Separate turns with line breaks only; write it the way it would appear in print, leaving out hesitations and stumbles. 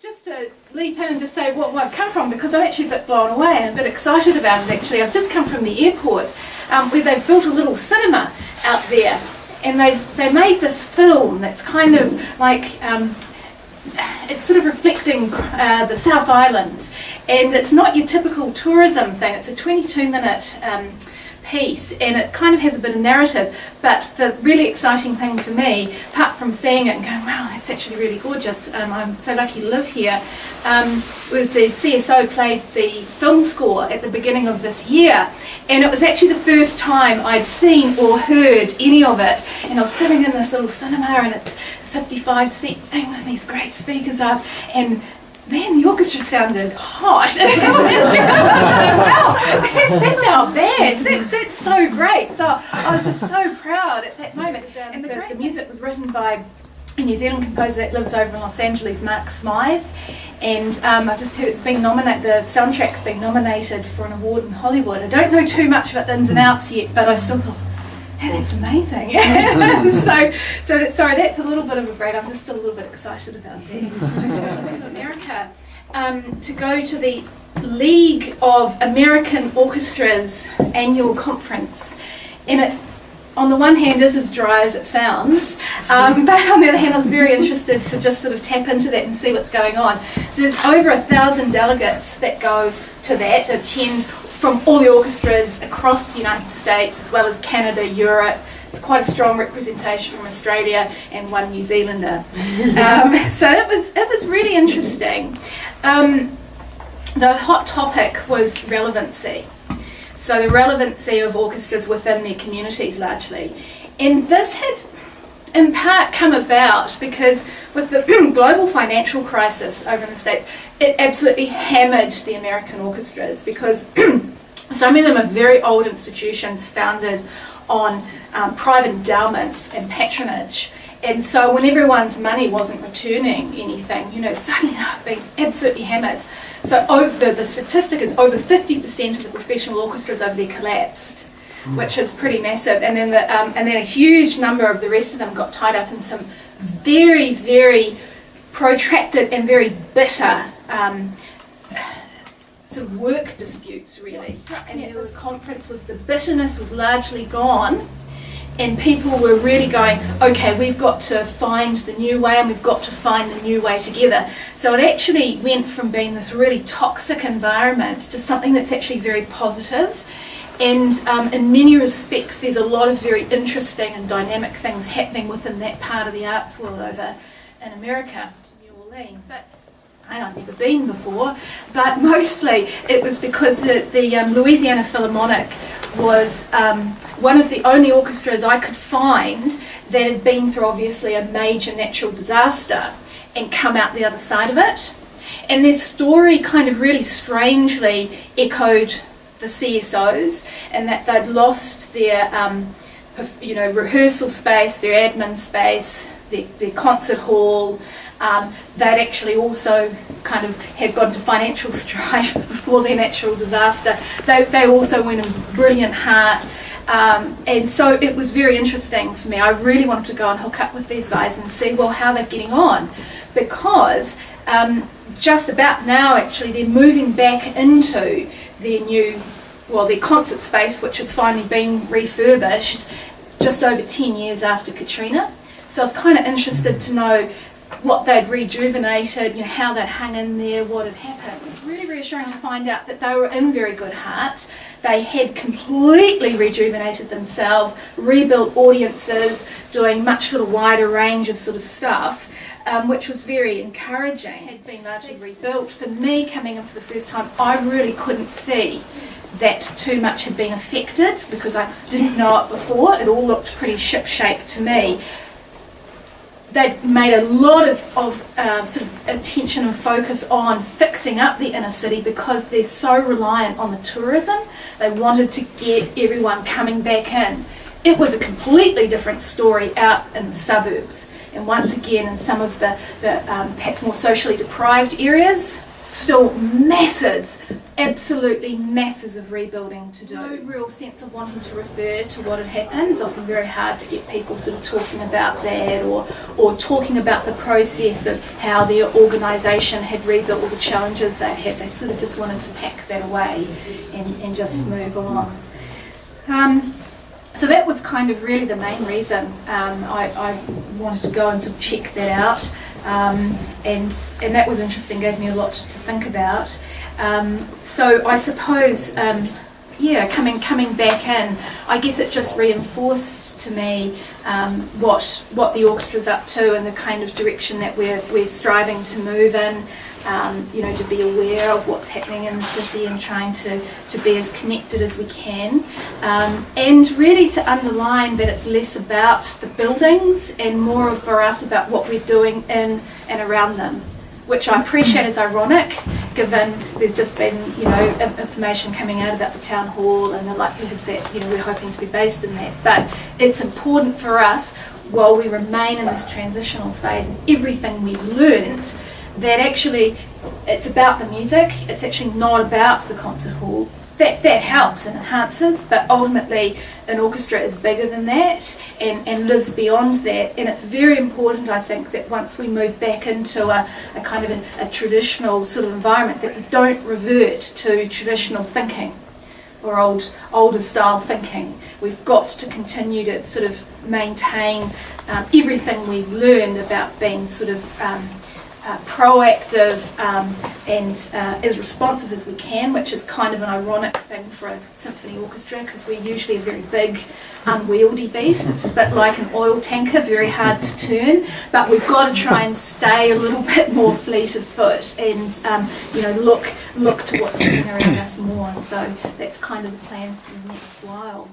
Just to leap in and just say what I've come from, because I'm actually a bit blown away and a bit excited about it actually. I've just come from the airport where they've built a little cinema out there, and they made this film that's kind of like it's sort of reflecting the South Island, and it's not your typical tourism thing. It's a 22-minute piece, and it kind of has a bit of narrative, but the really exciting thing for me, apart from seeing it and going, wow, that's actually really gorgeous, I'm so lucky to live here, was the CSO played the film score at the beginning of this year, and it was actually the first time I'd seen or heard any of it, and I was sitting in this little cinema, and it's 55-seat thing with these great speakers up, and man, the orchestra sounded hot. Wow, that's our band. That's so great. So I was just so proud at that moment. And the music was written by a New Zealand composer that lives over in Los Angeles, Mark Smythe. And I've just heard it's been nominated, the soundtrack's been nominated for an award in Hollywood. I don't know too much about the ins and outs yet, but I still thought, hey, that's amazing. Sorry, that's a little bit of a brag. I'm just still a little bit excited about this. America, to go to the League of American Orchestras annual conference, and it, on the one hand, is as dry as it sounds, but on the other hand, I was very interested to just sort of tap into that and see what's going on. So there's over 1,000 delegates that go to that, attend from all the orchestras across the United States, as well as Canada, Europe. It's quite a strong representation from Australia and one New Zealander. So it was really interesting. The hot topic was relevancy. So the relevancy of orchestras within their communities largely. And this had in part come about because with the global financial crisis over in the States, it absolutely hammered the American orchestras because some of them are very old institutions founded on private endowment and patronage. And so when everyone's money wasn't returning anything, suddenly they've been absolutely hammered. So the statistic is over 50% of the professional orchestras over there collapsed, which is pretty massive. And then a huge number of the rest of them got tied up in some very, very protracted and very bitter sort of work disputes, really. And at this conference, the bitterness was largely gone, and people were really going, okay, we've got to find the new way, and we've got to find the new way together. So it actually went from being this really toxic environment to something that's actually very positive. And in many respects, there's a lot of very interesting and dynamic things happening within that part of the arts world over in America, New Orleans. But I've never been before, but mostly it was because the Louisiana Philharmonic was one of the only orchestras I could find that had been through obviously a major natural disaster and come out the other side of it. And their story kind of really strangely echoed the CSOs, and that they'd lost their rehearsal space, their admin space, their concert hall. They'd actually also kind of had gone to financial strife before their natural disaster. They also went in brilliant heart. And so it was very interesting for me. I really wanted to go and hook up with these guys and see, well, how they're getting on. Because just about now, actually, they're moving back into their concert space, which has finally been refurbished just over 10 years after Katrina. So I was kind of interested to know what they'd rejuvenated, how they'd hung in there, what had happened. It was really reassuring to find out that they were in very good heart. They had completely rejuvenated themselves, rebuilt audiences, doing much sort of wider range of sort of stuff, which was very encouraging. It had been largely rebuilt. For me, coming in for the first time, I really couldn't see that too much had been affected because I didn't know it before. It all looked pretty ship-shape to me. They'd made a lot of sort of attention and focus on fixing up the inner city because they're so reliant on the tourism. They wanted to get everyone coming back in. It was a completely different story out in the suburbs. And once again, in some of the perhaps more socially deprived areas, still masses, absolutely masses of rebuilding to do. No real sense of wanting to refer to what had happened. It's often very hard to get people sort of talking about that, or talking about the process of how their organisation had rebuilt, all the challenges they had. They sort of just wanted to pack that away and just move on. So that was kind of really the main reason I wanted to go and sort of check that out, and that was interesting, gave me a lot to think about. So I suppose, coming back in, I guess it just reinforced to me what the orchestra's up to and the kind of direction that we're striving to move in. To be aware of what's happening in the city and trying to be as connected as we can, and really to underline that it's less about the buildings and more for us about what we're doing in and around them, which I appreciate is ironic given there's just been information coming out about the town hall and the likelihood that we're hoping to be based in that. But it's important for us, while we remain in this transitional phase, and everything we've learned, that actually it's about the music. It's actually not about the concert hall. That helps and enhances, but ultimately an orchestra is bigger than that and lives beyond that. And it's very important, I think, that once we move back into a kind of a traditional sort of environment, that we don't revert to traditional thinking or older style thinking. We've got to continue to sort of maintain everything we've learned about being sort of proactive and as responsive as we can, which is kind of an ironic thing for a symphony orchestra, because we're usually a very big, unwieldy beast. It's a bit like an oil tanker, very hard to turn, but we've got to try and stay a little bit more fleet of foot and look to what's happening around us more. So that's kind of the plan for the next while.